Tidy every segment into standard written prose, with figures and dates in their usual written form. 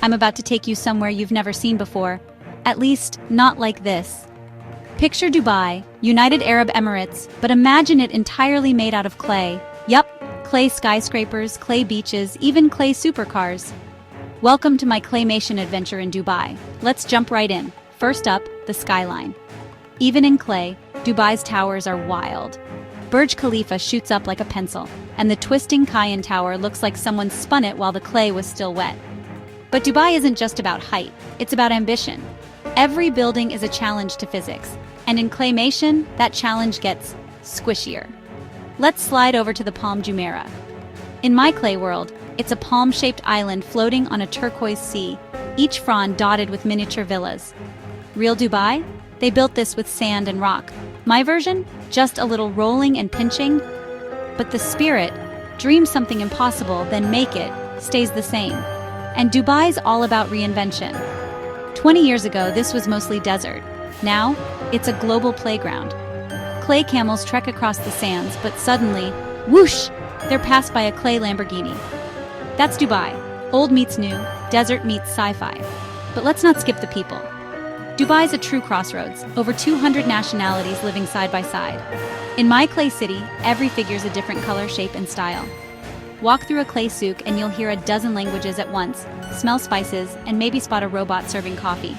I'm about to take you somewhere you've never seen before. At least, not like this. Picture Dubai, United Arab Emirates, but imagine it entirely made out of clay. Yup, clay skyscrapers, clay beaches, even clay supercars. Welcome to my claymation adventure in Dubai. Let's jump right in. First up, the skyline. Even in clay, Dubai's towers are wild. Burj Khalifa shoots up like a pencil, and the twisting Cayenne Tower looks like someone spun it while the clay was still wet. But Dubai isn't just about height, it's about ambition. Every building is a challenge to physics, and in claymation, that challenge gets squishier. Let's slide over to the Palm Jumeirah. In my clay world, it's a palm-shaped island floating on a turquoise sea, each frond dotted with miniature villas. Real Dubai? They built this with sand and rock. My version? Just a little rolling and pinching. But the spirit, dream something impossible, then make it, stays the same. And Dubai's all about reinvention. 20 years ago, this was mostly desert. Now, it's a global playground. Clay camels trek across the sands, but suddenly, whoosh, they're passed by a clay Lamborghini. That's Dubai. Old meets new, desert meets sci-fi. But let's not skip the people. Dubai's a true crossroads, over 200 nationalities living side by side. In my clay city, every figure's a different color, shape, and style. Walk through a clay souk and you'll hear a dozen languages at once, smell spices, and maybe spot a robot serving coffee.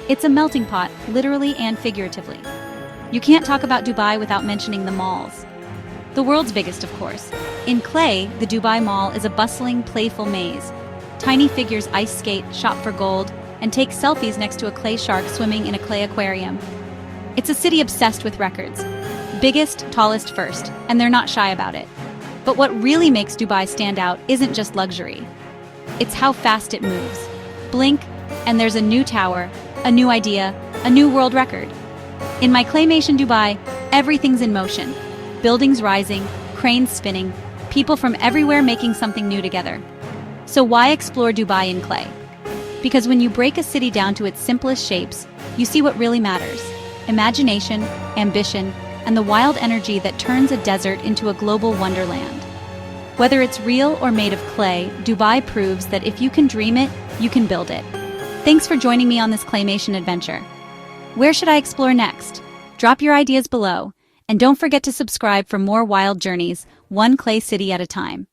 It's a melting pot, literally and figuratively. You can't talk about Dubai without mentioning the malls. The world's biggest, of course. In clay, the Dubai Mall is a bustling, playful maze. Tiny figures ice skate, shop for gold, and take selfies next to a clay shark swimming in a clay aquarium. It's a city obsessed with records. Biggest, tallest, first, and they're not shy about it. But what really makes Dubai stand out isn't just luxury. It's how fast it moves. Blink, and there's a new tower, a new idea, a new world record. In my claymation Dubai, everything's in motion. Buildings rising, cranes spinning, people from everywhere making something new together. So why explore Dubai in clay? Because when you break a city down to its simplest shapes, you see what really matters. Imagination, ambition, and the wild energy that turns a desert into a global wonderland. Whether it's real or made of clay, Dubai proves that if you can dream it, you can build it. Thanks for joining me on this claymation adventure. Where should I explore next? Drop your ideas below, and don't forget to subscribe for more wild journeys, one clay city at a time.